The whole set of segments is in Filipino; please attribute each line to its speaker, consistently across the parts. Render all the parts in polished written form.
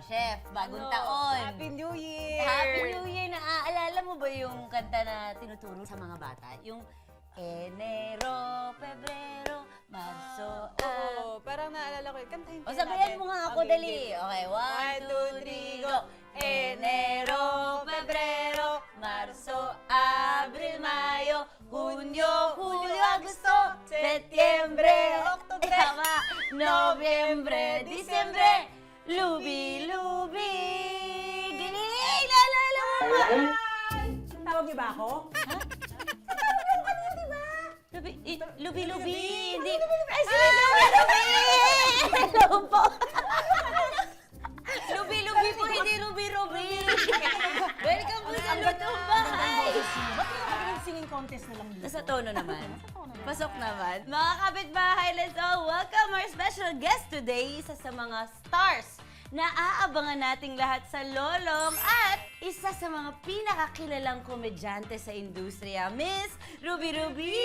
Speaker 1: chef, bagong taon.
Speaker 2: Happy New Year!
Speaker 1: Happy New Year! Naaalala mo ba yung kanta na tinuturo sa mga bata? Yung Enero, Pebrero, Marso,
Speaker 2: Oo, parang naalala ko yun. Kantahin
Speaker 1: O sabayan mo nga ako,
Speaker 2: Okay,
Speaker 1: dali.
Speaker 2: game.
Speaker 1: Okay, 1, 2, 3, go!
Speaker 2: Enero,
Speaker 1: Pebrero, Marso, Abril, Mayo, Hunyo, Julio, Agosto, Setyembre,
Speaker 2: Oktubre,
Speaker 1: tama, Nobyembre, Disyembre, Lubi-lubi. Galing! Naalala mo ba?
Speaker 2: Tawag niyo ba ako?
Speaker 1: Lubi-lubi. Hindi. Ay, sige, lubi-lubi! Hello po. Lubi-lubi po, hindi rubi-rubi. Welcome po sa Lutong Bahay.
Speaker 2: Ba't yung singing contest na lang dito?
Speaker 1: Nasa tono naman. Pasok naman. Mga kapitbahay, let's all welcome our special guest today. Isa sa mga stars na aabangan nating lahat sa Lolong at isa sa mga pinakakilalang komedyante sa industriya, Miss Ruby Ruby!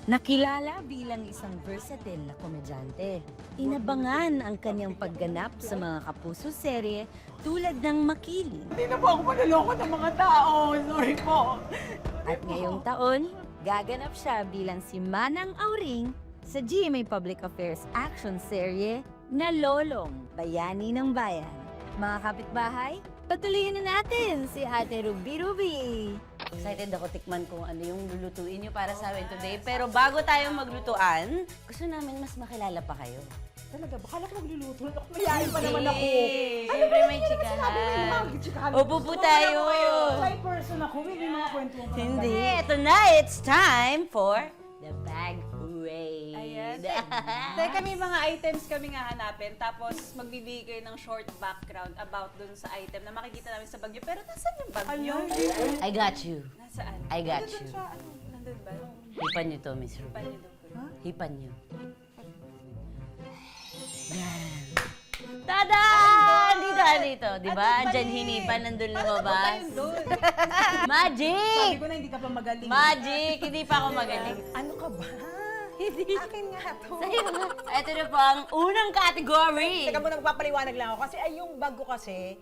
Speaker 3: Nakilala bilang isang versatile na komedyante. Inabangan ang kanyang pagganap sa mga kapuso serye tulad ng Makili.
Speaker 2: Hindi na po ako manaloko ng mga tao. Sorry po.
Speaker 3: At ngayong taon, gaganap siya bilang si Manang Auring sa GMA Public Affairs action serye na Lolong, Bayani ng Bayan. Mga kapitbahay, patuloyin na natin si Ate Ruby Ruby.
Speaker 1: Excited ako tikman kung ano yung lulutuin niyo para sa amin today. Pero bago tayo maglutuan, gusto namin mas makilala pa kayo.
Speaker 2: Talaga, bakala ko magluluto. Mayayain pa naman ako.
Speaker 1: Siyempre may chikahan. Upo po tayo.
Speaker 2: Shy person ako. May mga kwento ko.
Speaker 1: Hindi. Ito na, it's time for the bag raid.
Speaker 4: Ayan. Teka, may mga items kami nga hanapin, tapos magbibigay kayo ng short background about dun sa item na makikita namin sa bagyo. Pero nasaan yung bagyo?
Speaker 1: I got you.
Speaker 4: Nasaan?
Speaker 1: I got
Speaker 4: Nandun
Speaker 1: you.
Speaker 4: siya. Ano? Nandun ba?
Speaker 1: Hipan niyo to, Miss Ruby.
Speaker 4: Paano doon?
Speaker 1: Hipan niyo. Yan. Tada! Dito. Di ba? Diyan hinipan, nandun lumabas. Magic!
Speaker 2: Sabi ko na hindi ka pa magaling.
Speaker 1: Magic! Hindi pa ako magaling.
Speaker 2: Ano ka ba?
Speaker 1: Hindi.
Speaker 2: Akin nga to.
Speaker 1: Sa'yo nga. Ito na po ang unang category.
Speaker 2: Teka muna, magpapaliwanag lang ako. Kasi ay yung bag ko kasi,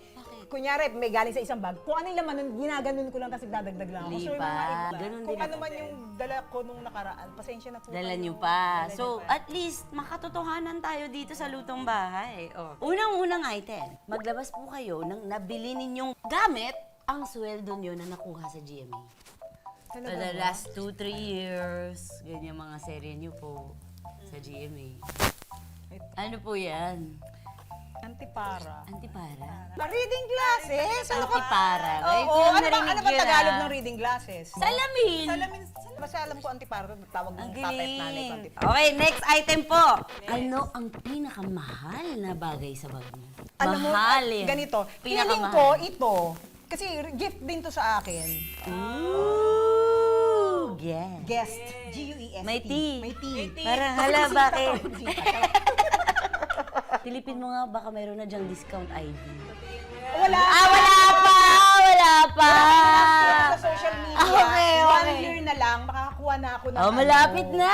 Speaker 2: kunyari may galing sa isang bag, kung ano yung laman nun, ginaganon ko lang tapos dadagdag lang ako. So, yung mga
Speaker 1: Lipa.
Speaker 2: iba,
Speaker 1: Ganun
Speaker 2: kung
Speaker 1: din
Speaker 2: ano
Speaker 1: ako.
Speaker 2: man yung dala ko nung nakaraan, pasensya na po.
Speaker 1: Dala
Speaker 2: kayo.
Speaker 1: niyo pa.
Speaker 2: Dala
Speaker 1: So,
Speaker 2: niyo pa.
Speaker 1: at least, makatotohanan tayo dito sa Lutong Bahay. Oh. Unang-unang item, maglabas po kayo ng nabili ninyong gamit ang sweldo niyo na nakuha sa GMA. For
Speaker 2: Talaga
Speaker 1: the
Speaker 2: ba?
Speaker 1: last 2-3 years, ganyan mga serye niyo po sa GMA.
Speaker 2: Ito.
Speaker 1: Ano po yan?
Speaker 2: Antipara.
Speaker 1: Antipara?
Speaker 2: Reading glasses? Ano ka?
Speaker 1: Antipara. Ay,
Speaker 2: Oo, ano ba
Speaker 1: narinig yun,
Speaker 2: Tagalog
Speaker 1: ah.
Speaker 2: ng reading glasses?
Speaker 1: Salamin!
Speaker 2: Salamin. Basta alam ko antipara, tawag
Speaker 1: Ang
Speaker 2: ng tatay at nanay ko
Speaker 1: galing.
Speaker 2: antipara.
Speaker 1: Okay, next item po. Ano ang pinakamahal na bagay sa bag mo?
Speaker 2: Alam mo,
Speaker 1: Mahal yan.
Speaker 2: ganito, feeling
Speaker 1: Pinakamahal.
Speaker 2: ko ito, kasi gift din to sa akin.
Speaker 1: Ooh, yes.
Speaker 2: Guest. G-U-E-S-T.
Speaker 1: May T.
Speaker 2: May T.
Speaker 1: Parang hala, bakit? Tilipin mo nga, baka mayroon na dyang discount ID.
Speaker 2: Wala.
Speaker 1: Wala pa! Wala pa!
Speaker 2: Sa social media,
Speaker 1: Okay,
Speaker 2: one
Speaker 1: okay.
Speaker 2: year na lang, makakakuha na ako ng
Speaker 1: Oh, malapit na!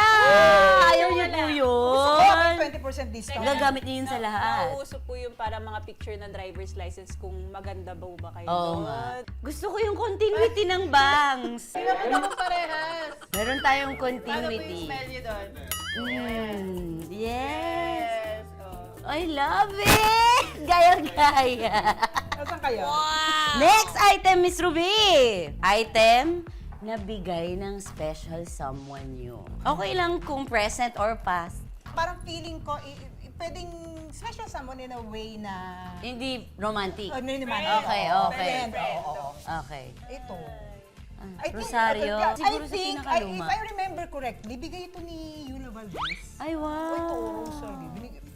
Speaker 1: Ayaw niyo po
Speaker 2: Gusto ko
Speaker 1: yun!
Speaker 2: may 20% discount.
Speaker 1: Gagamit niyo yun sa lahat.
Speaker 4: Nauuso po yung para mga picture ng driver's license kung maganda ba kayo
Speaker 1: Oo
Speaker 4: doon.
Speaker 1: nga. Gusto ko yung continuity ng bangs.
Speaker 4: Meron akong parehas.
Speaker 1: Meron tayong
Speaker 4: Paano po yung
Speaker 1: continuity.
Speaker 4: smell nyo doon?
Speaker 1: Yes!
Speaker 4: Yes. Oh.
Speaker 1: I love it! Gaya-gaya.
Speaker 2: Nasaan kayo?
Speaker 1: Next item, Miss Ruby. Item na bigay ng special someone new. Okay lang kung present or past.
Speaker 2: Parang feeling ko, pwedeng special someone in a way na...
Speaker 1: Hindi romantic.
Speaker 2: Ano yun naman?
Speaker 1: Okay, okay.
Speaker 2: Friend, oo.
Speaker 1: Okay.
Speaker 2: Ito.
Speaker 1: Rosario. Siguro sa pinakaluma.
Speaker 2: If I remember correctly, bigay ito ni Yula Valdez.
Speaker 1: Ay,
Speaker 2: Ito,
Speaker 1: wow.
Speaker 2: Rosario.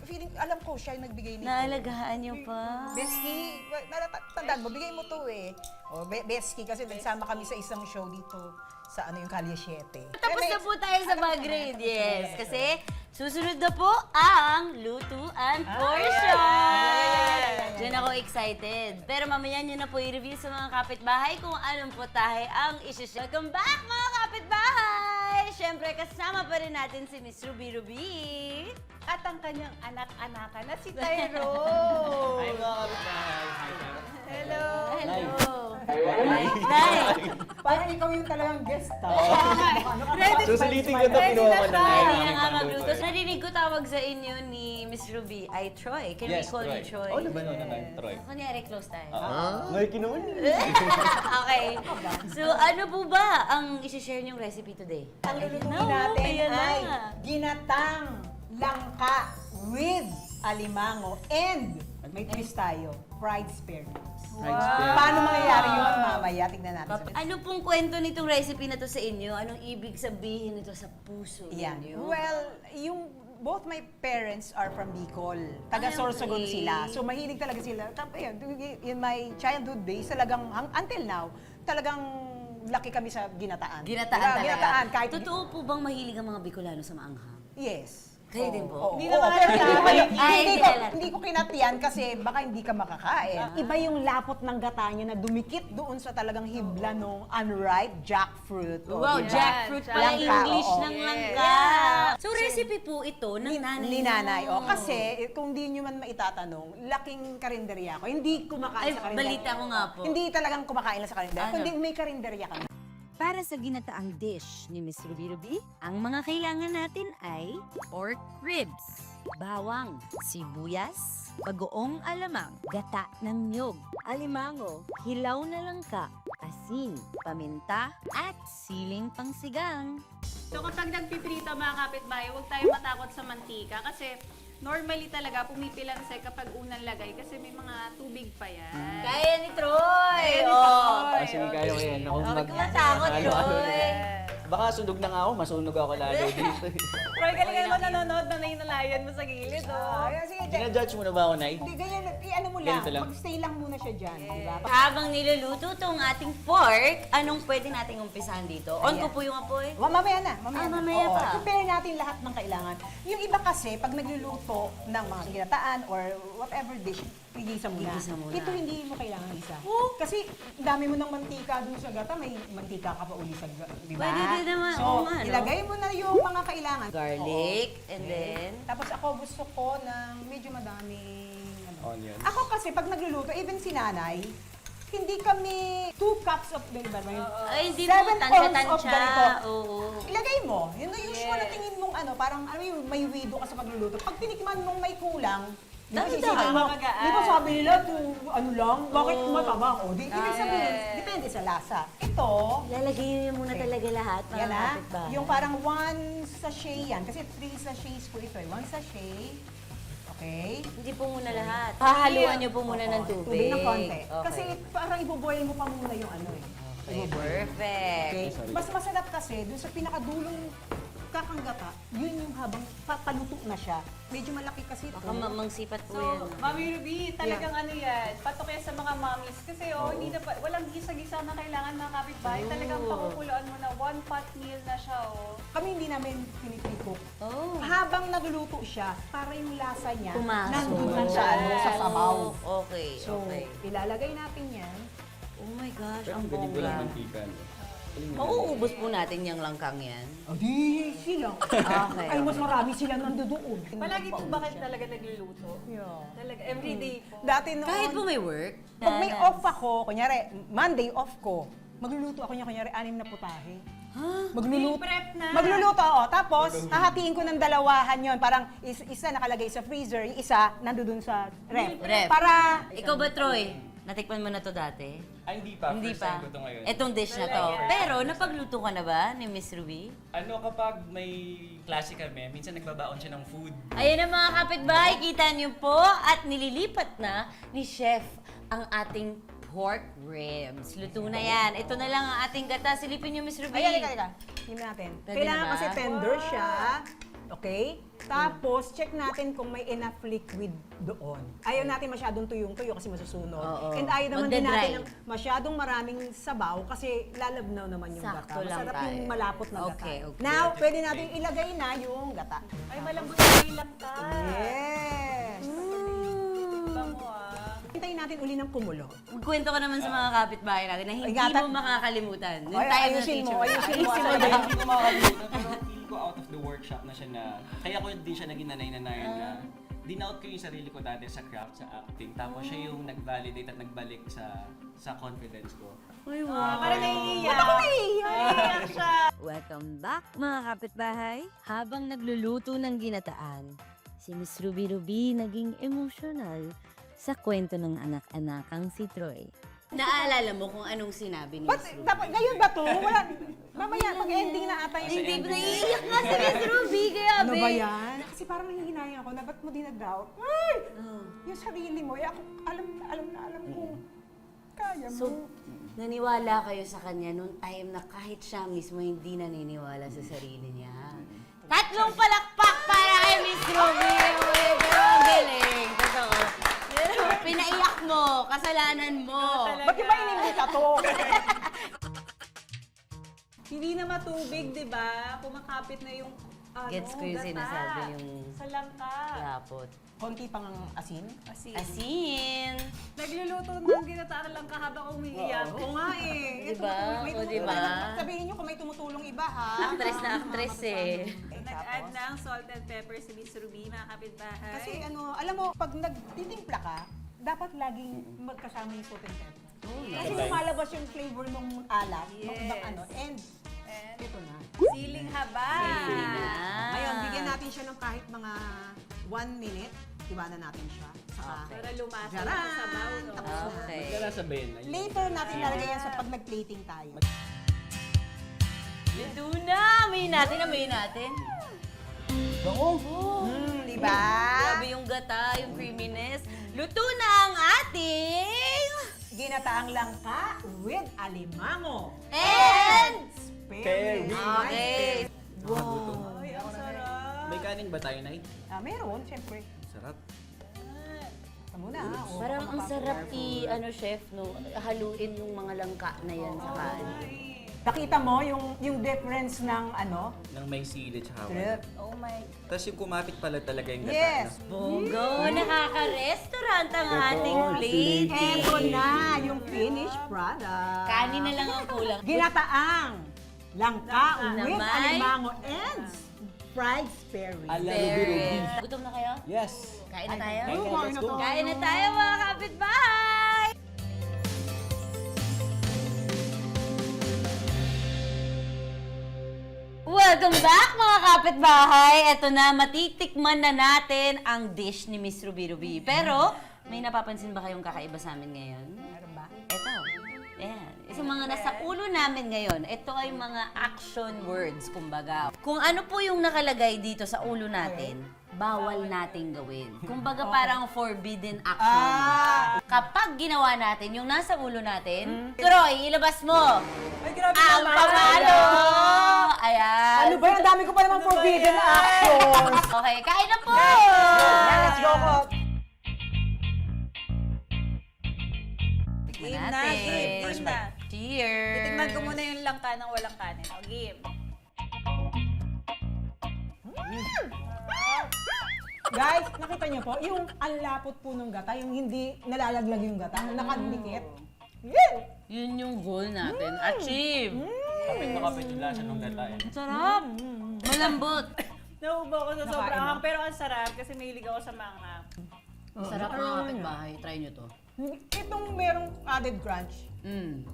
Speaker 2: Feeling, alam ko siya yung nagbigay nito.
Speaker 1: Naalagaan niyo pa.
Speaker 2: Beski, tandaan mo, bigay mo to eh. O, Beski, kasi nagsama kami sa isang show dito sa ano yung Kalye 7.
Speaker 1: Tapos na po tayo sa bag grade, yes. Kasi susunod na po ang lutuan portion. Diyan ako excited. Pero mamaya nyo na po i-review sa mga kapitbahay kung anong putahe ang isi-share. Welcome back mga kapitbahay! syempre, kasama pa rin natin si Miss Ruby Ruby.
Speaker 4: At ang kanyang anak-anakan na si Tyro.
Speaker 5: Hi mga kapitbahay. Hi, Tara.
Speaker 4: Hello.
Speaker 1: Nay!
Speaker 2: Parang ikaw yung talagang guest, ha?
Speaker 5: Susulitin ko ito, kinuha ko na
Speaker 1: Ready na nga magluto. Narinig ko tawag sa inyo ni Miss Ruby ay Troy. Can we
Speaker 5: Yes,
Speaker 1: call you Troy?
Speaker 5: Oh, naman naman, Troy.
Speaker 1: Kunyari, close tayo.
Speaker 5: May kinuha niya.
Speaker 1: Okay. So, ano po ba ang isi-share niyong recipe today?
Speaker 2: Ang lulutuin
Speaker 1: No,
Speaker 2: natin
Speaker 1: ayan na.
Speaker 2: ay ginatang langka with alimango and may twist tayo, fried spare ribs.
Speaker 5: Fried spare.
Speaker 2: Paano mangyayari yun? Mamaya, tignan natin.
Speaker 1: Ano pong kwento nitong recipe na to sa inyo? Anong ibig sabihin nito sa puso
Speaker 2: Yan.
Speaker 1: ninyo?
Speaker 2: Well, both my parents are from Bicol. Taga
Speaker 1: Ay,
Speaker 2: Sorsogon
Speaker 1: okay.
Speaker 2: sila. So mahilig talaga sila. Tapos yun, in my childhood days, talagang until now, talagang laki kami sa ginataan.
Speaker 1: Ginataan
Speaker 2: Diba?
Speaker 1: talaga.
Speaker 2: Ginataan. Kahit,
Speaker 1: Totoo po bang mahilig ang mga Bicolano sa maanghang?
Speaker 2: yes.
Speaker 1: Kayo din po?
Speaker 2: Hindi
Speaker 4: Hindi
Speaker 2: naman
Speaker 4: naman
Speaker 2: pero
Speaker 1: Ay,
Speaker 2: hindi
Speaker 1: hindi
Speaker 2: ko,
Speaker 1: lahat.
Speaker 2: hindi ko kinatiyan kasi baka hindi ka makakain. Iba yung lapot ng gata niya na dumikit doon sa talagang hibla ng unripe jackfruit.
Speaker 1: Wow,
Speaker 2: diba?
Speaker 1: jackfruit pala
Speaker 2: Langka,
Speaker 1: English
Speaker 2: oo.
Speaker 1: ng
Speaker 4: Yes.
Speaker 1: langka. So, recipe po ito ng nanay
Speaker 2: Ni nanay.
Speaker 1: mo.
Speaker 2: Kasi kung di nyo man maitatanong, laking karinderya ko. Hindi
Speaker 1: Ay,
Speaker 2: kumakain sa karinderya.
Speaker 1: balita ko nga po.
Speaker 2: Hindi talagang kumakain lang sa karinderya.
Speaker 1: Ano?
Speaker 2: Kundi may karinderya kami.
Speaker 3: Para sa ginataang dish ni Miss Ruby Ruby, ang mga kailangan natin ay pork ribs, bawang, sibuyas, bagoong alamang, gata ng niyog, alimango, hilaw na langka, asin, paminta, at siling pangsigang.
Speaker 4: So kapag nagpiprito mga kapitbahay, huwag tayo matakot sa mantika kasi normally talaga pumipilansay kapag unang lagay kasi may mga tubig pa yan.
Speaker 1: Kaya ni Troy!
Speaker 4: Kaya ni
Speaker 1: Oh.
Speaker 4: Troy.
Speaker 5: Kasi kaya ko yan. Ako
Speaker 1: Huwag ka matakot, Troy!
Speaker 5: Baka sunog na nga ako, masunog ako lalo dito.
Speaker 4: Troy, galing mo nanonood na nainalayan mo sa gilid, oh.
Speaker 2: Sige,
Speaker 5: Ginajudge mo na ba ako, Nay?
Speaker 2: Hindi, ganyan. Ano mo lang.
Speaker 5: Ganito lang.
Speaker 2: Mag-stay lang muna siya dyan. Diba?
Speaker 1: Habang niluluto tong ating pork, anong pwede nating umpisahan dito? On ko po yung apoy.
Speaker 2: Mamaya na. Mamaya,
Speaker 1: Ah,
Speaker 2: na.
Speaker 1: mamaya
Speaker 2: Oo,
Speaker 1: pa.
Speaker 2: Prepare natin lahat ng kailangan. Yung iba kasi, pag nagluluto ng mga ginataan or whatever dish, igisa mo na.
Speaker 1: Igisa muna.
Speaker 2: Ito hindi mo kailangan isa. Kasi dami mo ng mantika dun sa gata, may mantika ka pa uli sa gata, di ba?
Speaker 1: Pwede din naman,
Speaker 2: So,
Speaker 1: oo nga, no?
Speaker 2: ilagay mo na yung mga kailangan.
Speaker 1: Garlic,
Speaker 2: Oo.
Speaker 1: and then...
Speaker 2: Tapos ako gusto ko ng medyo madaming
Speaker 5: Onion.
Speaker 2: Ako kasi pag nagluluto, even si nanay, hindi kami 2 cups of diba,
Speaker 1: Ay, hindi
Speaker 2: 7
Speaker 1: po,
Speaker 2: ounce of
Speaker 1: tansya-tansya.
Speaker 2: ganito.
Speaker 1: Oo.
Speaker 2: Ilagay mo. Yun na usual na tingin mong parang may wido ka sa pagluluto. Pag tinikman mong may kulang, di ba
Speaker 1: Dami
Speaker 2: sisipin
Speaker 1: daw.
Speaker 2: mo,
Speaker 4: Magaan.
Speaker 2: di ba sabi nila, ano lang, bakit matabang? O, di, ibig sabihin,
Speaker 4: yes.
Speaker 2: depende sa lasa. Ito,
Speaker 1: Lalagay niyo muna talaga lahat, mga
Speaker 2: yan na,
Speaker 1: kapitbahay.
Speaker 2: yung parang 1 sachet yan. Kasi 3 sachets po ito 1 sachet. Okay?
Speaker 1: Hindi po muna lahat. Hahaluan niyo po muna ng
Speaker 2: Tubig
Speaker 1: tubig.
Speaker 2: ng konti.
Speaker 1: Okay.
Speaker 2: Kasi parang iboboil mo pa muna yung ano eh.
Speaker 1: Okay, perfect.
Speaker 2: Okay?
Speaker 5: Sorry.
Speaker 2: Mas masarap kasi dun sa pinakadulong kakanggata, yun yung habang papaluto na siya. Medyo malaki kasi ito.
Speaker 1: Baka mamangsipat po
Speaker 4: So,
Speaker 1: yan.
Speaker 4: Mami Ruby, talagang ano yan, patok yan sa mga mommies. Kasi hindi na walang gisa-gisa na kailangan ng kapitbahay. Talagang pakukuluan mo na 1 pot meal na siya, oh.
Speaker 2: Kami hindi namin piniprikok.
Speaker 1: Oh.
Speaker 2: Habang nagluluto siya, para yung lasa niya
Speaker 1: Pumasok.
Speaker 2: nandun lang sa, sa sabaw.
Speaker 1: Okay,
Speaker 2: So,
Speaker 1: okay.
Speaker 2: ilalagay natin yan.
Speaker 1: Oh my gosh,
Speaker 5: Pero
Speaker 1: ang
Speaker 5: ang galing ko lang
Speaker 1: bongga.
Speaker 5: mantika, no?
Speaker 1: Mauubos po natin yung langkang yan.
Speaker 2: O di sila.
Speaker 1: Okay.
Speaker 2: Ay, mas marami sila nandoon.
Speaker 4: Palagi po ba kayo talaga nagluluto?
Speaker 2: Yeah.
Speaker 4: Talaga, everyday po.
Speaker 2: Dati noon,
Speaker 1: Kahit po may work.
Speaker 2: pag may off ako, kunyari, Monday off ko, magluluto ako niya, kunyari, 6 na putahe. Magluluto.
Speaker 4: Meal prep na.
Speaker 2: Magluluto ako. Tapos, hahatiin ko ng dalawahan yon. Parang isa nakalagay sa freezer, yung isa nandoon sa ref.
Speaker 1: Ref.
Speaker 2: Para,
Speaker 1: Ikaw ba, Troy? Natikman mo na to dati?
Speaker 5: Ay, hindi pa.
Speaker 1: Hindi
Speaker 5: First
Speaker 1: pa.
Speaker 5: time ko to ngayon.
Speaker 1: Etong dish na to. Pero, napagluto ka na ba ni Miss Ruby?
Speaker 5: Ano kapag may klase kami, minsan nagbabaon siya ng food.
Speaker 1: Ayan ang mga kapitbahay, kita niyo po. At nililipat na ni Chef ang ating pork ribs. Luto na yan. Ito na lang ang ating gata. Silipin niyo, Miss Ruby.
Speaker 2: ayan, tingnan natin.
Speaker 1: Pwede
Speaker 2: Kailangan
Speaker 1: na ba?
Speaker 2: kasi tender siya. Okay? Tapos, check natin kung may enough liquid doon. Ayaw natin masyadong tuyong-tuyo kasi masusunog.
Speaker 1: Oo.
Speaker 2: And ayaw naman din
Speaker 1: Magdadry.
Speaker 2: natin ng masyadong maraming sabaw kasi lalabnaw naman yung
Speaker 1: Sakto
Speaker 2: gata.
Speaker 1: lang
Speaker 2: Masarap
Speaker 1: tayo.
Speaker 2: yung malapot na gata.
Speaker 1: Okay, okay.
Speaker 2: Now, pwede natin ilagay na yung gata.
Speaker 4: Ay, malambot na yung langka.
Speaker 2: Yes!
Speaker 4: Bango ah.
Speaker 2: Hintayin natin uli ng kumulo.
Speaker 1: Magkwento ka naman sa mga kapitbahay natin na hindi
Speaker 2: Ingatan-
Speaker 1: mo makakalimutan. Nung
Speaker 2: Ay,
Speaker 1: time ng
Speaker 2: ayusin mo,
Speaker 1: teacher.
Speaker 2: ayusin mo.
Speaker 1: Ayusin mo.
Speaker 2: Ayusin
Speaker 5: Hindi ko makakalimutan, pero feel ko out of the workshop na siya na, kaya ko din siya naging nanay-nanayan na dinout ko yung sarili ko dati sa craft, sa acting. Tapos siya yung nag-validate at nagbalik sa confidence ko.
Speaker 1: Uy, wow.
Speaker 4: Parang naiiyak.
Speaker 2: Naiiyak siya.
Speaker 3: Welcome back mga kapitbahay. Habang nagluluto ng ginataan, si Miss Ruby Ruby naging emotional sa kwento ng anak-anakang si Troy.
Speaker 1: Naalala mo kung anong sinabi ni
Speaker 2: Ba't,
Speaker 1: Miss Ruby?
Speaker 2: dapat, ngayon ba to? Wala, mamaya, pag-ending na ata yung
Speaker 1: Hindi, naiiyak nga si Miss Ruby, kaya
Speaker 2: Ano
Speaker 1: be.
Speaker 2: ba yan? Kasi parang nangihinayang ako na ba't mo dinadoubt? Ay! Yung sarili mo, ako, alam ko. Kaya mo.
Speaker 1: So, naniwala kayo sa kanya nung time na kahit siya mismo hindi naniniwala sa sarili niya. Tatlong palakpak para kay Miss Ruby! Uy, pero ang galing. Totoo. Pero pinaiyak mo, kasalanan mo.
Speaker 2: Ba't di ba inimita to?
Speaker 4: Hindi na matubig, di ba? Kumakapit na yung
Speaker 1: Gets ko yung
Speaker 4: gata.
Speaker 1: sinasabi, yung
Speaker 4: Sa langka.
Speaker 1: lapot.
Speaker 2: Konti pang asin.
Speaker 1: Asin.
Speaker 4: Nagluluto ng ginataan lang ka habang umiiyak.
Speaker 2: Oo nga eh.
Speaker 1: Diba?
Speaker 2: May
Speaker 1: O,
Speaker 2: tumutulong.
Speaker 1: diba?
Speaker 2: Sabihin nyo kung may tumutulong iba ha.
Speaker 1: Actress na actress eh.
Speaker 4: Nag-add ng salt and pepper si Miss Ruby, mga kapitbahay.
Speaker 2: Kasi ano, alam mo, pag nagtitimpla ka, dapat laging magkasama yung salt and pepper. Kasi lumalabas yung flavor ng alat, ng ibang ano, and ito na.
Speaker 4: Siling haba.
Speaker 2: Ngayon, bigyan natin siya ng kahit mga 1 minute. Iwanan natin siya. Saka,
Speaker 4: Para lumasa
Speaker 2: Jaran!
Speaker 4: yung sabaw, no?
Speaker 2: Tapos na.
Speaker 1: Okay.
Speaker 5: Kaya sabihin,
Speaker 2: Later natin lalagay yan sa pag nag-plating tayo.
Speaker 1: Luto na! Amoy natin, amoy natin.
Speaker 2: Di ba?
Speaker 1: Grabe yung gata, yung creaminess. Luto na ang ating...
Speaker 2: Ginataang langka with alimango.
Speaker 1: And...
Speaker 2: Perry.
Speaker 1: Okay.
Speaker 2: Wow.
Speaker 4: Ay, ang sarap.
Speaker 5: May kanin ba tayo, Nay?
Speaker 2: Meron, siyempre.
Speaker 5: Sarap.
Speaker 2: Ito muna. Oh,
Speaker 1: Parang ang sarap ano, chef, no? Haluin yung mga langka na yan sa kanin.
Speaker 2: Nakita mo yung difference ng ano?
Speaker 5: Nang may sili tsaka
Speaker 2: Trip.
Speaker 4: Oh my.
Speaker 5: Tapos yung kumapit pala talaga yung gata.
Speaker 2: Yes.
Speaker 1: Bongo! Nakaka-restaurant ang ating plate.
Speaker 2: Eto na yung finished product.
Speaker 1: Kanin na lang ang kulang.
Speaker 2: Ginataang langka
Speaker 1: Na
Speaker 2: with
Speaker 1: may-
Speaker 2: alimango and fried sperry.
Speaker 1: Very. Gutom na kayo?
Speaker 5: Yes.
Speaker 1: Kain na tayo?
Speaker 5: Kain na, let's go.
Speaker 1: Kain na tayo mga kapitbahay! Welcome back mga kapitbahay! Ito na, matitikman na natin ang dish ni Miss Ruby Ruby. Pero, may napapansin ba kayong kakaiba sa amin ngayon?
Speaker 2: Meron ba?
Speaker 1: Ito. Ayan. Sa mga nasa ulo namin ngayon, ito ay mga action words, kumbaga. Kung ano po yung nakalagay dito sa ulo natin, bawal nating gawin. Kumbaga parang forbidden action. Kapag ginawa natin yung nasa ulo natin, Troy, ilabas mo!
Speaker 4: Ay, grabe
Speaker 1: Ang
Speaker 4: naman.
Speaker 1: panalo! Ayan.
Speaker 2: Ano ba? Ang dami ko pa naman forbidden actions.
Speaker 1: Okay, kain na po!
Speaker 2: Let's go po.
Speaker 1: Tikman
Speaker 4: Game na,
Speaker 1: natin.
Speaker 4: game na.
Speaker 1: Cheers!
Speaker 4: Titignan ko muna yung langka ng walang kanin. O, game.
Speaker 2: Guys, nakita niyo po, yung ang lapot po ng gata, yung hindi nalalaglag yung gata, nakadikit. Yeah!
Speaker 1: Yun yung goal natin. Achieve!
Speaker 5: Kapit na kapit yung lasa ng gata eh.
Speaker 1: Sarap! Malambot!
Speaker 4: Naubo ako sa
Speaker 2: Nakain
Speaker 4: sobrang
Speaker 2: na.
Speaker 4: anghang, pero ang sarap kasi mahilig ako sa mga.
Speaker 1: Sarap mga kapitbahay. Try nyo to.
Speaker 2: Itong merong added crunch,
Speaker 1: Mm.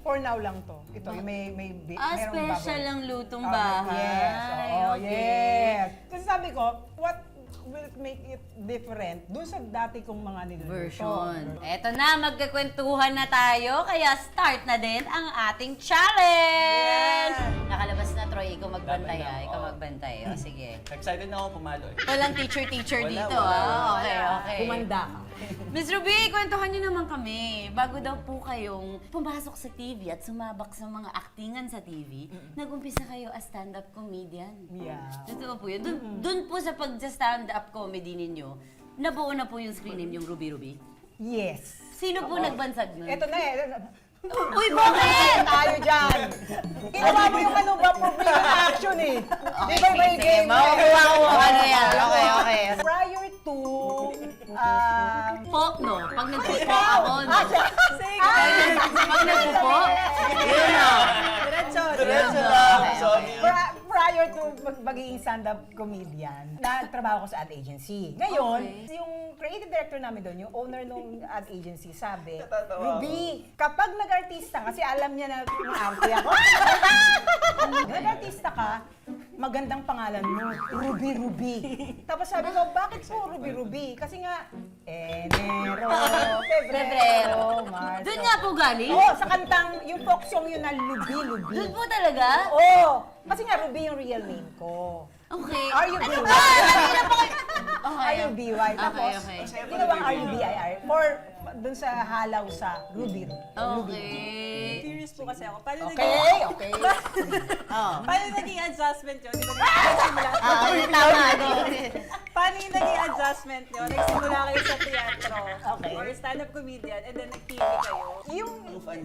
Speaker 2: for now lang to. Ito, yung may merong
Speaker 1: Special
Speaker 2: bubble.
Speaker 1: ang lutong
Speaker 2: Ah,
Speaker 1: bahay.
Speaker 2: Yes, oo,
Speaker 1: Okay.
Speaker 2: yes. Kasi sabi ko, what will make it different dun sa dati kong mga niluluto?
Speaker 1: Version. Eto na, magkakwentuhan na tayo, kaya start na din ang ating challenge! Nakalabas na, Troy. Ikaw magbantay,
Speaker 5: Laban na,
Speaker 1: Ikaw
Speaker 5: oo.
Speaker 1: magbantay. O, sige.
Speaker 5: Excited na ako pumalo eh.
Speaker 1: Walang teacher-teacher
Speaker 5: Wala,
Speaker 1: dito,
Speaker 5: wala.
Speaker 1: Okay, okay.
Speaker 2: Kumanda ka.
Speaker 1: Miss Ruby, kwentuhan niyo naman kami. Bago daw po kayong pumasok sa TV at sumabak sa mga aktingan sa TV, nag-umpisa kayo as stand-up comedian.
Speaker 2: Yeah.
Speaker 1: Totoo po yun. Dun po sa pag-stand-up comedy ninyo, nabuo na po yung screen name, yung Ruby Ruby.
Speaker 2: Yes.
Speaker 1: Sino po nagbansag nun?
Speaker 2: Ito na eh.
Speaker 1: Uy, bakit?
Speaker 2: Tayo dyan. Ginawa mo yung ano ba, forbidden action eh. Di ba may
Speaker 1: sige,
Speaker 2: game?
Speaker 1: makukuha ko ano yan. Okay, okay.
Speaker 2: Prior to,
Speaker 1: Po, no. Pag nag-take Ako, no? Pag nagpupo, yun o.
Speaker 5: Diretso lang. Sorry.
Speaker 2: Prior to magiging stand-up comedian, nagtrabaho ko sa ad agency. Ngayon, yung creative director namin doon, yung owner ng ad agency, sabi,
Speaker 5: Natatawa
Speaker 2: Ruby, kapag nag-artista, kasi alam niya na maarte ako, nag-artista ka, magandang pangalan mo, Ruby. Tapos sabi ko, bakit po Ruby? Kasi nga, Enero, Febrero, Marso.
Speaker 1: Doon nga po galing?
Speaker 2: Oo, sa kantang, yung folk song yun na Lubi.
Speaker 1: Doon po talaga?
Speaker 2: Oo, kasi nga Ruby yung real name ko.
Speaker 1: Okay.
Speaker 2: R-U-B-Y.
Speaker 1: Okay.
Speaker 2: R-U-B-Y. Tapos,
Speaker 1: okay.
Speaker 2: ginawang R-U-B-I-R for dun sa halaw sa Ruby.
Speaker 1: Okay.
Speaker 4: Curious po kasi ako. Paano
Speaker 2: Okay.
Speaker 4: Paano naging adjustment yun? Di ba
Speaker 1: Tama.
Speaker 4: Paano yung naging adjustment nyo? Nagsimula kayo sa teatro.
Speaker 2: Okay.
Speaker 4: Or stand-up comedian and then nag-TV kayo.
Speaker 2: Yung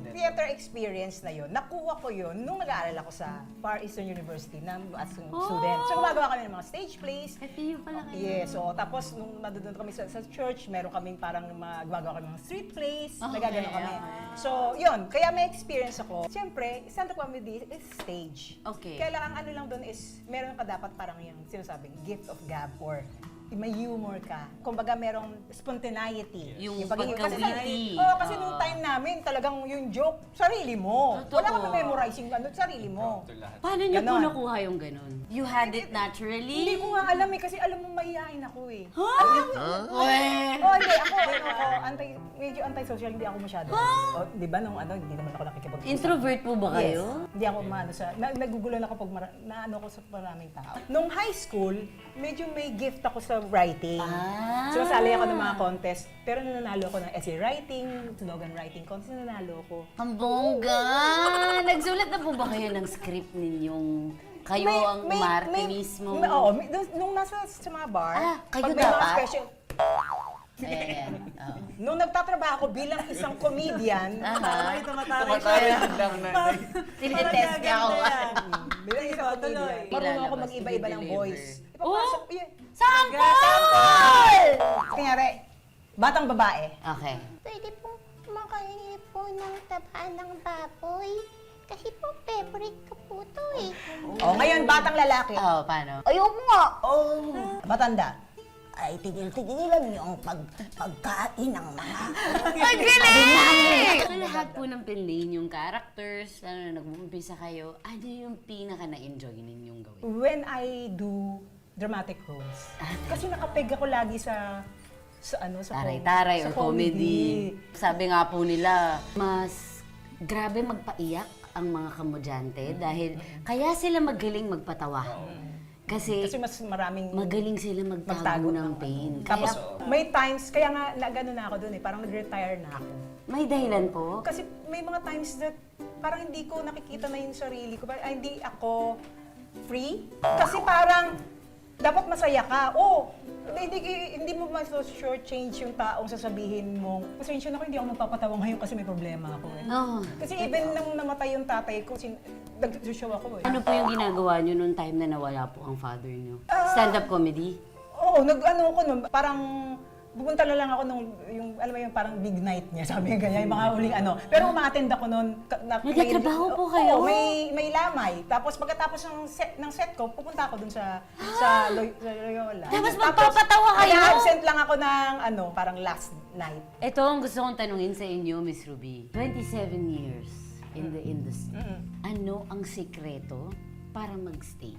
Speaker 2: theater experience na yun, nakuha ko yun nung nag-aaral ako sa Far Eastern University as a student. So, gumagawa kami ng mga stage plays.
Speaker 1: FEU pala kayo.
Speaker 2: Yes, so tapos nung nandun kami sa church, meron kaming parang gumagawa kami ng mga street plays, nagagano kami. So, yun, kaya may experience ako. Siyempre, stand-up comedy is stage.
Speaker 1: Okay.
Speaker 2: Kaya lang, ang ano lang doon is, meron ka dapat parang yung sinasabing gift of gab or may humor ka. Kumbaga, merong spontaneity.
Speaker 1: Yung
Speaker 2: pagiging-
Speaker 1: pagka-witty.
Speaker 2: kasi nung time namin, talagang yung joke, sarili mo.
Speaker 1: Totoo.
Speaker 2: Wala kang memorizing, sarili mo.
Speaker 5: Ito lahat.
Speaker 1: Paano niyo po
Speaker 2: Ganon.
Speaker 1: nakuha yung ganun? You had it
Speaker 2: Hindi
Speaker 1: naturally?
Speaker 2: ko nga alam kasi alam mo, mahihain ako eh.
Speaker 1: Weh!
Speaker 2: Oh, hindi. Ako, medyo anti-social, hindi ako masyado. Oh, di ba, nung hindi naman ako nakikipag
Speaker 1: Introvert po ba
Speaker 2: Yes.
Speaker 1: kayo?
Speaker 2: Hindi ako maano sa, nagugulan ako pag naano ko sa maraming tao. Nung high school, medyo may gift ako sa writing.
Speaker 1: Ah.
Speaker 2: Sumasali ako ng mga contest, pero nanalo ako ng essay writing, slogan writing contest, nanalo ako.
Speaker 1: Ang bongga! Nagsulat na po ba kayo ng script ninyong kayo ang umarte mismo?
Speaker 2: Oo, nung nasa sa mga bar,
Speaker 1: kayo
Speaker 2: pag may mga
Speaker 1: dapat?
Speaker 2: special,
Speaker 1: Ayan. Oo.
Speaker 2: nung nagtatrabaho ako bilang isang comedian,
Speaker 4: Ay, tumatawag
Speaker 5: Tumatawid lang na.
Speaker 1: Tinitest niya ako.
Speaker 2: bilang isang
Speaker 4: tuloy.
Speaker 2: comedian, marunong ako
Speaker 1: Ilalabas,
Speaker 2: mag-iba-iba ng
Speaker 1: i-deliver.
Speaker 2: voice. Ipapasok, yun.
Speaker 1: Sample!
Speaker 2: Kunyari, batang babae.
Speaker 1: Okay.
Speaker 6: Pwede po makahingi po ng taba ng baboy. Kasi po, favorite ko po to eh.
Speaker 2: Oh, ngayon, batang lalaki.
Speaker 1: Oh, paano?
Speaker 6: Ayoko nga.
Speaker 2: Matanda.
Speaker 6: Ay, tigil-tigilan yung pagkain ng mga...
Speaker 1: Ang galing! Sa lahat po ng pinlay yung characters, lalo na nag-uumpisa kayo, ano yung pinaka na-enjoy ninyong gawin?
Speaker 2: When I do dramatic roles, kasi nakapeg ako lagi sa
Speaker 1: Taray-taray
Speaker 2: sa
Speaker 1: or comedy. Sabi nga po nila, mas grabe magpaiyak ang mga kamudyante dahil kaya sila magaling magpatawa. Kasi
Speaker 2: Kasi mas maraming
Speaker 1: magaling sila magtago ng pain.
Speaker 2: Tapos
Speaker 1: Kaya
Speaker 2: may times, kaya nga nagano na ako doon parang nag-retire na ako.
Speaker 1: may dahilan po.
Speaker 2: Kasi may mga times that parang hindi ko nakikita na yung sarili ko. Hindi ako free. Kasi parang dapat masaya ka. Hindi mo ma-short change yung taong sasabihin mo. Pasensya na ako, hindi ako magpapatawa ngayon kasi may problema ako eh.
Speaker 1: Oh.
Speaker 2: Kasi even nung namatay yung tatay ko, nag-show ako eh.
Speaker 1: Ano po yung ginagawa nyo nung time na nawala po ang father nyo? Stand-up comedy?
Speaker 2: Oo, nag-ano ko nun, parang pupunta na lang ako nung, yung, alam mo yung parang big night niya, sabi nga ganyan, yung mga huling ano. Pero umattend ako nun.
Speaker 1: Nagtatrabaho po kayo?
Speaker 2: Oo, may lamay. Tapos pagkatapos ng set ko, pupunta ako dun sa Loyola.
Speaker 1: Tapos magpapatawa kayo?
Speaker 2: Kaya absent lang ako ng parang last night.
Speaker 1: Ito ang gusto kong tanungin sa inyo, Miss Ruby. 27 years in the industry. Ano ang sikreto para magstay?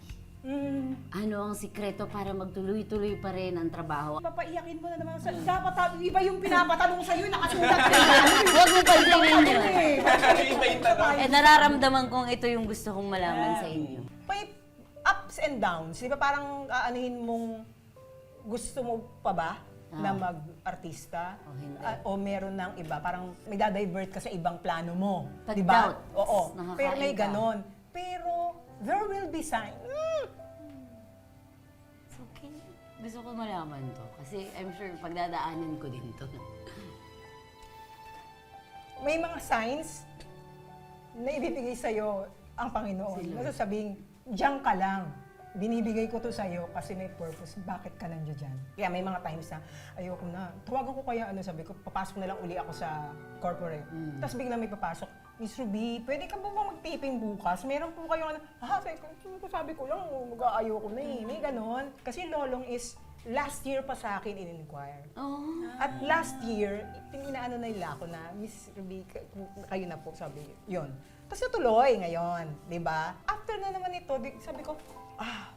Speaker 1: Ano ang sikreto para magtuloy-tuloy pa rin ang trabaho?
Speaker 2: Papaiyakin mo na naman. Dapat iba yung pinapatanong sa'yo, nakasulat ka.
Speaker 1: Huwag mo pansinin yun.
Speaker 5: Iba yung tanong.
Speaker 1: Nararamdaman kong ito yung gusto kong malaman sa inyo.
Speaker 2: May ups and downs. Di ba parang aanuhin mong gusto mo pa ba na mag-artista?
Speaker 1: O hindi.
Speaker 2: O meron ng iba? Parang may dadivert ka sa ibang plano mo.
Speaker 1: Pag
Speaker 2: Di ba?
Speaker 1: doubt,
Speaker 2: Oo.
Speaker 1: nakakain
Speaker 2: Pero may
Speaker 1: ka.
Speaker 2: ganon. Pero there will be sign.
Speaker 1: It's okay. Gusto ko malaman to. Kasi I'm sure pagdadaanin ko din to.
Speaker 2: May mga signs na ibibigay sa'yo ang Panginoon. Masasabing, diyan ka lang. binibigay ko to sa'yo kasi may purpose. Bakit ka nandiyan dyan? Kaya may mga times na, ayoko na. Tawagan ko kaya, sabi ko, papasok na lang uli ako sa corporate. Tapos bigla may papasok, Miss Ruby, pwede ka ba mag-taping bukas? Meron po kayo, sabi ko lang, mag-aayoko na eh. May ganon. Kasi lolong is, last year pa sa akin in-inquire.
Speaker 1: Oh.
Speaker 2: At last year, inaano na nila ako na, Miss Ruby, kayo na po, sabi yun. Tapos natuloy ngayon, di ba? After na naman ito, sabi ko,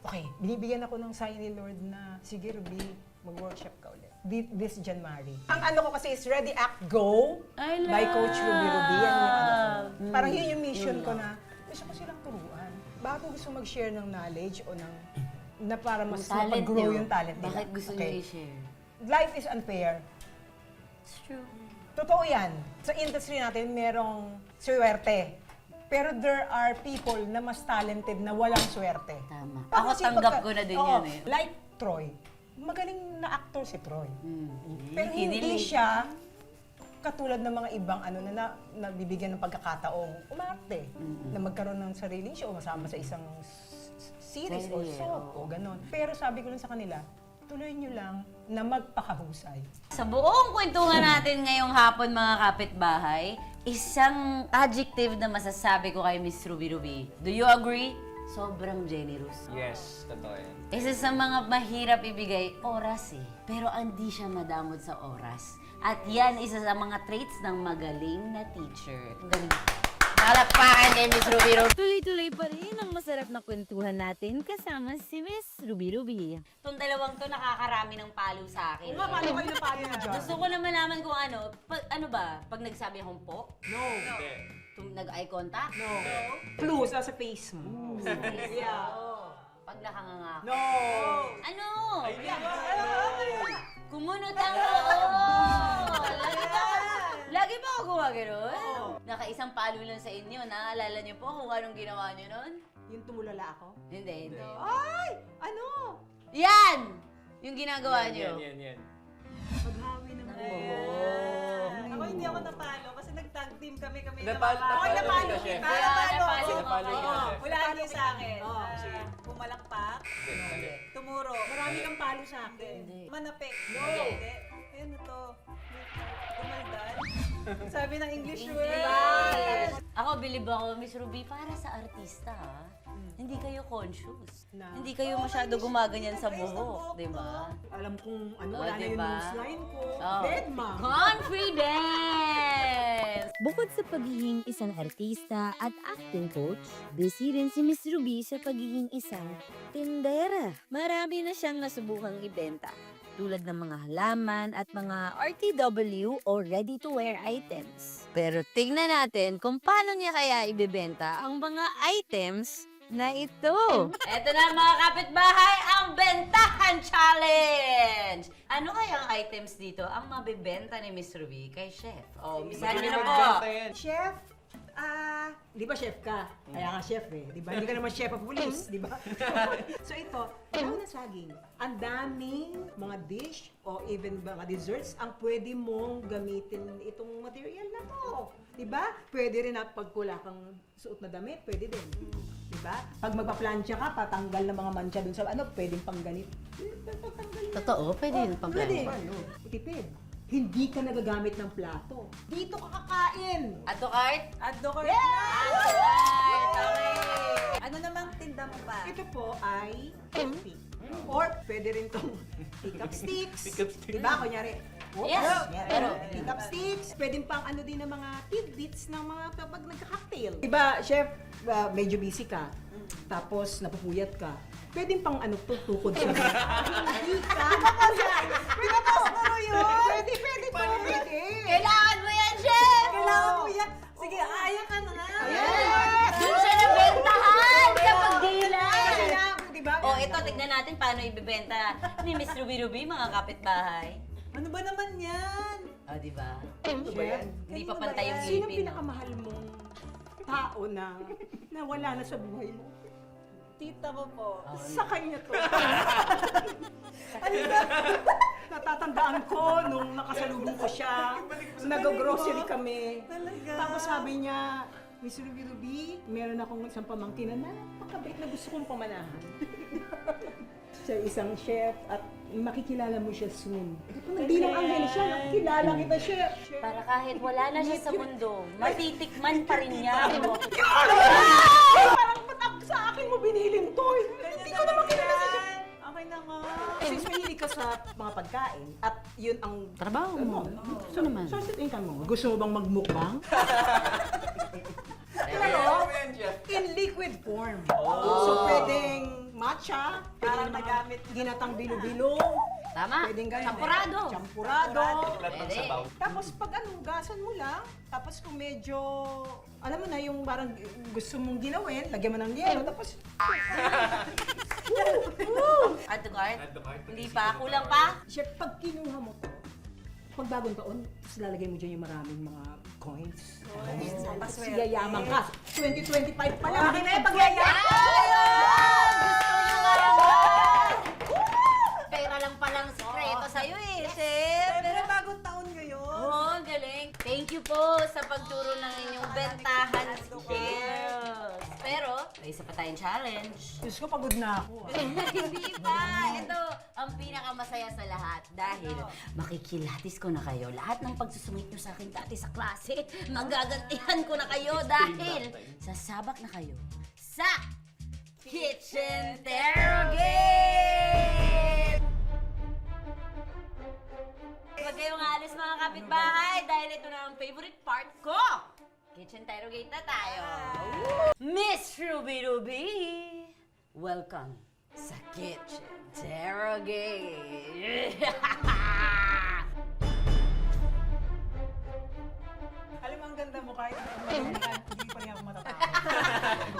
Speaker 2: okay, binibigyan ako ng sign ni Lord na, sige Ruby, mag-workshop ka ulit. This January. Ang ano ko kasi is Ready, Act, Go
Speaker 1: I
Speaker 2: by Coach Ruby Ruby. Yan yung ano ko.
Speaker 1: love.
Speaker 2: Parang yun yung mission ko na, gusto ko silang turuan. Bakit ko gusto mag-share ng knowledge o ng na para mas
Speaker 1: Talent
Speaker 2: mag-grow
Speaker 1: nyo.
Speaker 2: yung talent nila.
Speaker 1: Bakit gusto nyo i-share?
Speaker 2: Life is unfair.
Speaker 1: It's true.
Speaker 2: Totoo yan. Sa industry natin, merong swerte. Pero there are people na mas talented na walang swerte.
Speaker 1: Tama.
Speaker 2: Parang
Speaker 1: Ako
Speaker 2: kasi
Speaker 1: tanggap
Speaker 2: pagka-
Speaker 1: ko na din
Speaker 2: Oo,
Speaker 1: yun eh.
Speaker 2: Like Troy. Magaling na actor si Troy. Pero hindi
Speaker 1: Kinilig.
Speaker 2: siya katulad ng mga ibang nabibigyan ng pagkakataong umarte. Na magkaroon ng sariling show, masama sa isang series or
Speaker 1: Serye,
Speaker 2: soap o ganon. Pero sabi ko lang sa kanila, tuloy nyo lang na magpakahusay.
Speaker 1: Sa buong kwentuhan natin ngayong hapon, mga kapitbahay, isang adjective na masasabi ko kay Miss Ruby Ruby. Do you agree? Sobrang generous.
Speaker 5: Yes, totoo yan.
Speaker 1: Isa sa mga mahirap ibigay, oras eh. Pero hindi siya madamot sa oras. At yan, isa sa mga traits ng magaling na teacher. Ang galing. Palakpakan kay Miss Ruby Ruby.
Speaker 3: Tuloy-tuloy pa rin ang masarap na kwentuhan natin kasama si Miss Ruby Ruby.
Speaker 1: Itong dalawang to nakakarami ng palo sa akin.
Speaker 2: Paano kayo na paano na dyan?
Speaker 1: Gusto ko na malaman kung ano. Ano ba? Pag nagsabi akong po?
Speaker 2: No.
Speaker 1: Nag-eye contact?
Speaker 2: No. Clue sa face mo. Yeah.
Speaker 1: Pag nakanganga ako.
Speaker 2: No.
Speaker 1: Ano? Kumunot ang oo. Lagi ba ako gumagano'n? Nakaisang palo lang sa inyo. Naaalala niyo po kung anong ginawa niyo nun?
Speaker 2: Yung tumulala ako?
Speaker 1: Hindi, hindi.
Speaker 2: Ay! Ano?
Speaker 1: Yan! Yung ginagawa niyo.
Speaker 5: Yan.
Speaker 2: Maghawi ng
Speaker 4: Ako hindi ako napalo kasi nag-tag team kami
Speaker 5: Napalo
Speaker 4: napalo
Speaker 5: kita, chef.
Speaker 4: kita.
Speaker 1: Kaya napalo
Speaker 5: Napalo
Speaker 1: mo
Speaker 5: kita,
Speaker 1: kayo.
Speaker 5: chef.
Speaker 4: Hulaan niyo sa akin.
Speaker 5: Sige.
Speaker 4: Pumalakpak,
Speaker 5: Mali.
Speaker 4: tumuro.
Speaker 2: Marami kang palo sa akin.
Speaker 1: Hindi.
Speaker 4: Manapik. Hindi. Ayan to. Kumaldal. Sabi ng English word.
Speaker 1: Ako, bilib ako, Miss Ruby, para sa artista, hindi kayo conscious.
Speaker 2: Na?
Speaker 1: Hindi kayo masyado gumaganyan sa buhok, di ba?
Speaker 2: Alam kong ano,
Speaker 1: Oh,
Speaker 2: wala na yung
Speaker 1: diba?
Speaker 2: newsline ko.
Speaker 1: Oh.
Speaker 2: Dead ma.
Speaker 1: Confidence!
Speaker 3: Bukod sa pagiging isang artista at acting coach, busy rin si Miss Ruby sa pagiging isang tindera. Marami na siyang nasubukang ibenta, tulad ng mga halaman at mga RTW o ready-to-wear items. Pero tingnan natin kung paano niya kaya ibebenta ang mga items na ito.
Speaker 1: Eto na mga kapitbahay, ang Bentahan Challenge! Ano kaya ang items dito ang mabibenta ni Miss Ruby kay Chef? Oh, bisahan niyo na po.
Speaker 2: Chef, di ba chef ka? Kaya nga chef eh. Di ba? Hindi ka naman chef of police, di ba? So ito, tawag na saging. Ang daming mga dish o even mga desserts ang pwede mong gamitin itong material na to. Di ba? Pwede rin na pag wala kang suot na damit, pwede din. Di ba? Pag magpa-plancha ka, patanggal ng mga mancha dun sa ano, pwedeng pang ganit.
Speaker 1: Totoo, pwede yun pang
Speaker 2: Pwede. Tipid. Hindi ka nagagamit ng plato. Dito ka kakain.
Speaker 1: Ato Cart?
Speaker 4: Addo ko
Speaker 1: Alright, okay.
Speaker 4: Ano namang tinda mo pa?
Speaker 2: Ito po ay coffee. Or pwede rin tong pick-up sticks. Diba? Kunyari.
Speaker 1: Yes, pero-
Speaker 2: Pick-up sticks. Pwede pang ano din ng mga tidbits ng mga kapag nagka-cocktail. Diba, chef, medyo busy ka. Tapos napupuyat ka. Pwede pang ano, tukod sa Hindi ka. Pwede po. Pwede to. Pwede.
Speaker 1: Kailangan mo yan, Chef!
Speaker 4: Kailangan mo yan. Sige, ayan ka na nga.
Speaker 1: Yes! Doon siya nabentahan sa pagdila!
Speaker 2: Diba?
Speaker 1: O, ito, tignan natin paano ibibenta ni Miss Ruby Ruby, mga kapitbahay.
Speaker 4: Ano ba naman yan?
Speaker 1: O, di ba?
Speaker 2: Chef,
Speaker 1: Hindi pa pantay yung
Speaker 2: sino
Speaker 1: ngipin. no?
Speaker 2: pinakamahal mong tao na wala na sa buhay mo?
Speaker 4: Tita ko po.
Speaker 2: Sa kanya to. Natatandaan ko nung nakasalubong ko siya, nag-grocery kami.
Speaker 4: Talaga?
Speaker 2: Tapos sabi niya, Miss Ruby Ruby, meron akong isang pamangkin na napakabait na gusto kong pamanahan. Siya isang chef at makikilala mo siya soon. Hindi lang anghel siya, nakikilala kita siya.
Speaker 1: Para kahit wala na siya sa mundo, matitikman pa rin niya.
Speaker 2: Parang matap sa akin mo binilin to. Hindi ko naman kilala siya.
Speaker 4: Okay na nga.
Speaker 2: Since mahilig ka sa mga pagkain at yun ang
Speaker 1: Trabaho mo. Gusto naman.
Speaker 2: source of income mo. Gusto mo bang magmukbang? Pero in liquid form. So pwedeng matcha, parang nagamit ginatang bilo-bilo.
Speaker 1: Tama.
Speaker 2: Pwedeng ganyan.
Speaker 1: Champurado.
Speaker 2: Champurado.
Speaker 1: Pwede.
Speaker 2: Tapos pag hugasan mo lang, tapos kung medyo, alam mo na yung parang gusto mong ginawin, lagyan mo ng yelo, tapos
Speaker 1: Add to cart? Hindi pa. Kulang pa?
Speaker 2: Chef, pag kinuha mo to, pag bagong taon, tapos lalagay mo dyan yung maraming mga coins. Tapos yayaman ka. 2025 pa lang. Akin na yung pagyayaman!
Speaker 1: Gusto nyo nga naman! Pera lang palang sekreto sa'yo eh, chef.
Speaker 2: Pero bagong taon ngayon.
Speaker 1: Oo, galing. Thank you po sa pagturo ng inyong bentahan skills. Pero, may isa pa tayong challenge.
Speaker 2: Diyos ko, pagod na ako.
Speaker 1: Hindi pa! Ito, ang pinakamasaya sa lahat. Dahil makikilatis ko na kayo. Lahat ng pagsusungit nyo sa akin dati sa klase, magagantihan ko na kayo dahil sasabak na kayo sa Kitchen Interrogate! Huwag kayong alis mga kapitbahay dahil ito na ang favorite part ko! Kitchen Interrogate na tayo! Miss Ruby Ruby! Welcome sa Kitchen Interrogate!
Speaker 2: Alam mo, ang ganda mo kahit hindi pa rin ako matatakot.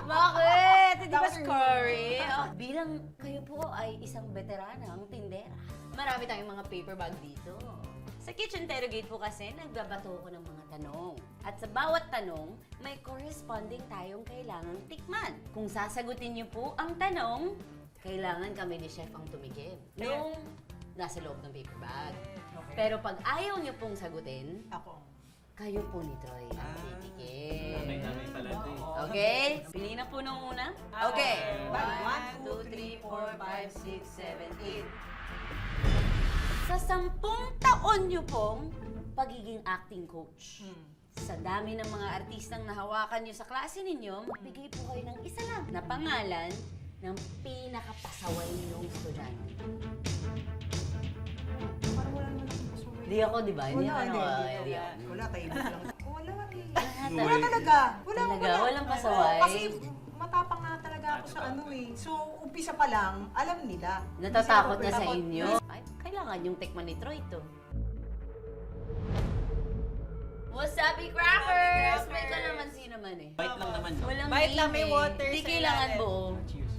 Speaker 1: Bakit? Hindi ba
Speaker 2: That was
Speaker 1: scary? Oh, bilang kayo po ay isang veteranang tindera, marami tayong mga paper bag dito. Sa Kitchen Interrogate po kasi, nagbabato ko ng mga tanong. At sa bawat tanong, may corresponding tayong kailangang tikman. Kung sasagutin niyo po ang tanong, kailangan kami ni Chef ang tumigil. Nung nasa loob ng paper bag. Pero pag ayaw niyo pong sagutin,
Speaker 2: Ako.
Speaker 1: kayo po ni Troy ang titigil.
Speaker 5: Namay pala ito eh.
Speaker 1: Okay? Pili na po nung una. Okay.
Speaker 2: One,
Speaker 1: 1, 2, 3, 4, 5, 6, 7, 8. Sa 10 taon nyo pong pagiging acting coach, sa dami ng mga artistang nahawakan nyo sa klase ninyo, magbigay po kayo ng isa lang na pangalan ng pinakapasaway ninyong estudyante.
Speaker 2: Parang wala naman akong gusto.
Speaker 1: Di ako, di ba? Hindi
Speaker 2: Wala,
Speaker 1: ako.
Speaker 2: hindi.
Speaker 1: Hindi ako.
Speaker 2: Wala, tahimik lang. Wala eh.
Speaker 1: Wala
Speaker 2: Wala talaga.
Speaker 1: Talaga? Walang pasaway?
Speaker 2: Kasi matapang nga talaga ako sa ano eh. So, umpisa pa lang, alam nila.
Speaker 1: Natatakot
Speaker 2: Hindi
Speaker 1: na
Speaker 2: sila
Speaker 1: sa
Speaker 2: takot.
Speaker 1: inyo? Ay, kailangan yung tikman ni Troy to. Wasabi crackers! May kalamansi naman eh.
Speaker 5: Bite lang naman.
Speaker 1: Walang
Speaker 4: Bite lang, may
Speaker 1: cream eh.
Speaker 4: water
Speaker 1: Di
Speaker 4: sa
Speaker 1: kailangan
Speaker 4: ilalim.
Speaker 1: buo.
Speaker 5: Cheers.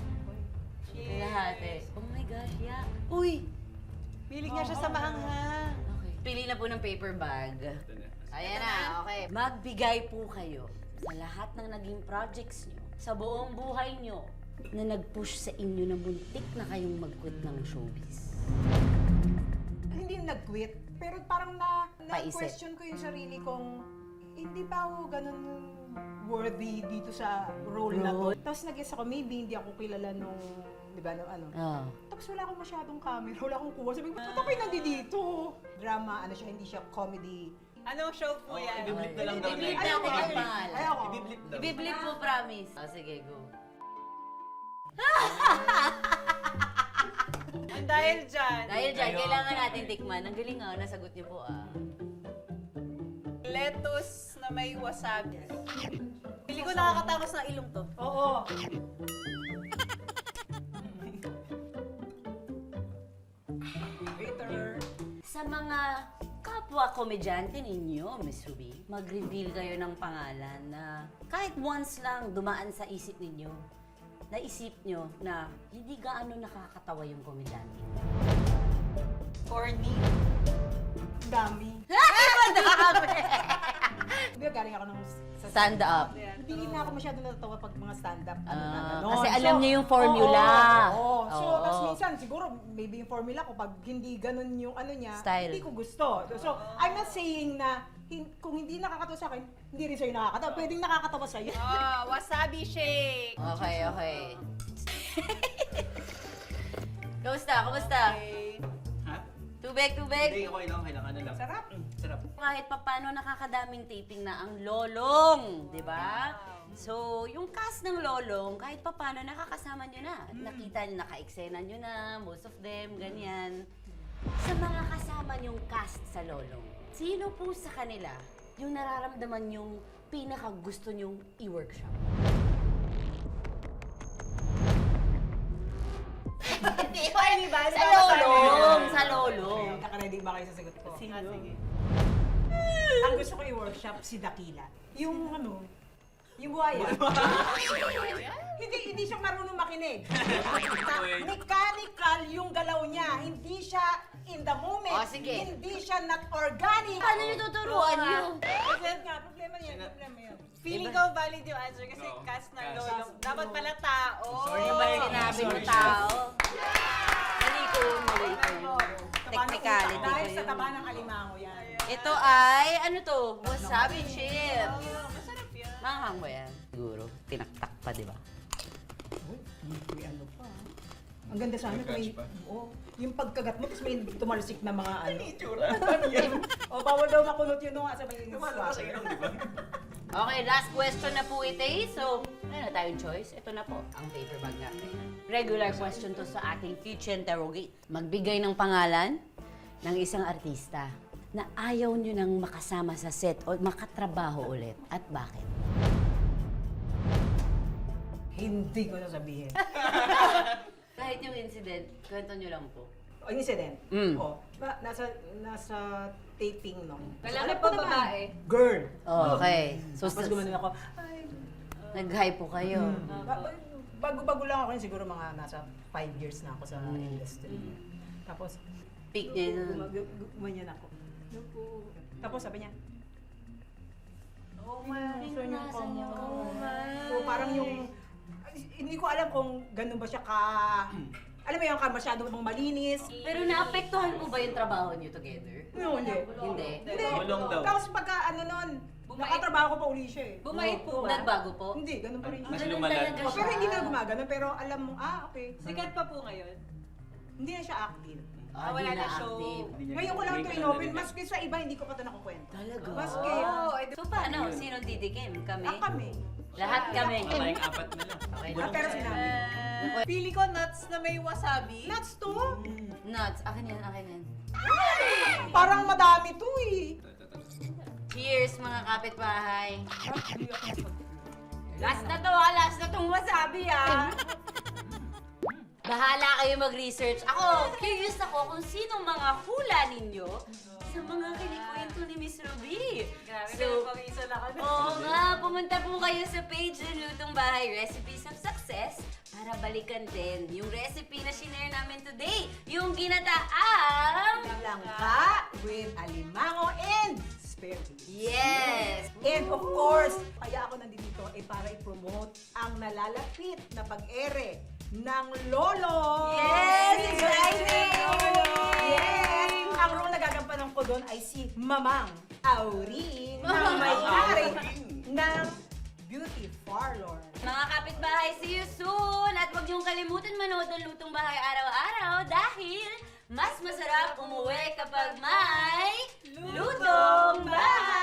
Speaker 1: Lahate. Oh my gosh, yeah. Uy!
Speaker 4: Pilig niya siya sa maanghang.
Speaker 1: Okay. Pili na po ng paper bag.
Speaker 5: Ito na.
Speaker 1: Ayan na, okay. Magbigay po kayo sa lahat ng naging projects nyo, sa buong buhay nyo, na nag-push sa inyo na muntik na kayong mag-quit ng showbiz.
Speaker 2: Hindi nag-quit. Pero parang na-question ko yung sarili kong, hindi ba ako ganun worthy dito sa role na to. Tapos nag-guess ako, maybe hindi ako kilala nung, di ba, nung ano.
Speaker 1: Oh.
Speaker 2: Tapos wala akong masyadong camera, wala akong kuha. Sabi ko, ba't ako nandito? Drama, ano siya, hindi siya comedy.
Speaker 4: Anong show po yan?
Speaker 5: I-blip na lang daw.
Speaker 1: I-blip
Speaker 5: na.
Speaker 1: natin yung pangalan.
Speaker 2: Ayoko.
Speaker 5: I-blip daw.
Speaker 1: Ibiblip po, promise. Oh, sige, go.
Speaker 4: Dahil dyan,
Speaker 1: Dahil dyan, kailangan natin tikman. Ang galing nga, nasagot niyo po ah.
Speaker 4: lettuce na may wasabi. Pili ko nakakatapos ng ilong to.
Speaker 2: Oo. Waiter.
Speaker 1: Sa mga kapwa komedyante ninyo, Miss Ruby, mag-reveal kayo ng pangalan na kahit once lang dumaan sa isip ninyo, naisip nyo na hindi gaano nakakatawa yung komedyante.
Speaker 4: Corny.
Speaker 2: Dami.
Speaker 1: Madami!
Speaker 2: Hindi, galing ako ng
Speaker 1: Stand up.
Speaker 2: Hindi na ako masyado natatawa pag mga stand-up.
Speaker 1: Kasi alam niya yung formula.
Speaker 2: Oo. So,
Speaker 1: Oo.
Speaker 2: tapos minsan, siguro, maybe yung formula ko, pag hindi ganun yung ano niya,
Speaker 1: Style.
Speaker 2: hindi ko gusto. So, I'm not saying na kung hindi nakakatawa sa akin, hindi rin sa'yo nakakatawa. Pwedeng nakakatawa sa'yo.
Speaker 4: Wasabi shake!
Speaker 1: Okay, okay. Kamusta?
Speaker 5: Ha?
Speaker 1: Tubig.
Speaker 5: Hindi, okay lang. Ano lang.
Speaker 2: Sarap.
Speaker 5: Sarap.
Speaker 1: Kahit papano nakakadaming taping na ang Lolong, di ba? So, yung cast ng Lolong, kahit papano nakakasama nyo na. Nakita nyo, naka-eksena nyo na, most of them, ganyan. Sa mga kasama nyong cast sa Lolong, sino po sa kanila yung nararamdaman yung pinaka-gusto nyong i-workshop? Sa Lolong.
Speaker 2: Nakaready ba kayo sa sagot ko?
Speaker 1: Sige.
Speaker 2: Ang gusto ko i-workshop si Dakila. Yung ano, yung buhaya. hindi siya marunong makinig. Mechanical yung galaw niya. Hindi siya in the moment.
Speaker 1: Oh, sige.
Speaker 2: Hindi siya not organic.
Speaker 1: Paano nyo tuturuan yun?
Speaker 2: Problema niya.
Speaker 4: Feeling ko valid yung answer kasi
Speaker 5: Oo.
Speaker 4: cast ng
Speaker 5: Cast.
Speaker 4: Lolong. Dapat pala tao.
Speaker 5: Sorry,
Speaker 1: Ano ba yung sinabi ng tao? Mali ko. Technicality ko
Speaker 2: Dahil sa
Speaker 1: yun.
Speaker 2: taba ng alimango yan.
Speaker 1: Ito ay, ano to? Wasabi chip.
Speaker 4: Masarap yan.
Speaker 1: Manghang ba yan? Siguro. Tinaktak pa, di ba?
Speaker 2: May ano pa. Ang ganda sana kung may, yung pagkagat mo, tapos may tumalsik na mga ano. Bawal daw makunot yun nung sa may
Speaker 1: Okay, last question na po ito eh. So, ano na tayong choice? Ito na po, ang paper bag natin. Regular question to sa ating Future Interrogate. Magbigay ng pangalan ng isang artista na ayaw nyo nang makasama sa set o makatrabaho ulit. At bakit?
Speaker 2: Hindi ko sasabihin.
Speaker 1: Kahit yung incident, kwento nyo lang po.
Speaker 2: O, incident.
Speaker 1: Mm.
Speaker 2: Nasa taping nung.
Speaker 4: Lalaki
Speaker 2: Alam
Speaker 4: pa
Speaker 2: ko naman.
Speaker 4: babae?
Speaker 2: Girl.
Speaker 1: Okay. So,
Speaker 2: Tapos gumanon ako. Ay,
Speaker 1: nag-hi po kayo.
Speaker 2: bago-bago lang ako yun, siguro mga nasa 5 years na ako sa industry. Tapos,
Speaker 1: Peak niya yun.
Speaker 2: gumanyan ako. Tapos sabi niya, so parang yung, hindi ko alam kung ganun ba siya alam mo yung masyado bang malinis.
Speaker 1: Pero naapektuhan po ba yung trabaho niyo together?
Speaker 2: No, hindi.
Speaker 1: Hindi.
Speaker 2: Hindi.
Speaker 5: Bulong daw.
Speaker 2: Tapos pagka nakatrabaho ko pa uli siya eh.
Speaker 4: Bumait po ba?
Speaker 1: Nagbago po?
Speaker 2: Hindi, ganun pa rin
Speaker 5: Mas
Speaker 2: siya.
Speaker 5: lumalad.
Speaker 1: talaga siya.
Speaker 2: Pero hindi na gumagano, pero alam mo, okay.
Speaker 4: Sikat pa po ngayon.
Speaker 2: Hindi na siya active.
Speaker 4: Wala
Speaker 1: di
Speaker 4: na show.
Speaker 1: active.
Speaker 2: Ngayon ko lang ito inopen, maski sa iba hindi ko pa ito nakukwento.
Speaker 1: Talaga?
Speaker 2: Maski,
Speaker 1: So paano? Sino didikim? Kami?
Speaker 2: kami.
Speaker 1: Lahat kami.
Speaker 5: Tayong apat na lang.
Speaker 1: Okay.
Speaker 2: Pero sinabi.
Speaker 4: Pili ko nuts na may wasabi.
Speaker 2: Nuts to?
Speaker 1: Nuts. Akin yan.
Speaker 2: Parang madami to eh.
Speaker 1: Cheers mga kapitbahay. Last na to ha. Last na tong wasabi ha. Bahala kayo mag-research. Ako, curious ako kung sinong mga hula ninyo sa mga kinikwento ni Miss Ruby.
Speaker 4: Grabe,
Speaker 1: So,
Speaker 4: reason ako.
Speaker 1: oo nga, pumunta po kayo sa page ng Lutong Bahay, Recipes of Success, para balikan din yung recipe na shinare namin today. Yung ginataang...
Speaker 2: Langka with alimango and spare ribs.
Speaker 1: Yes!
Speaker 2: And of course, kaya ako nandito ay para i-promote ang nalalapit na pag-ere ng Lolo!
Speaker 1: Yes! It's Friday!
Speaker 2: Yes! Ang role na gagampanan ko doon ay si Mamang Auring na
Speaker 1: Mamang
Speaker 2: may-ari ng beauty parlor.
Speaker 1: Mga kapitbahay, see you soon! At huwag niyong kalimutan manood ng Lutong Bahay araw-araw dahil mas masarap umuwi kapag may Lutong Bahay!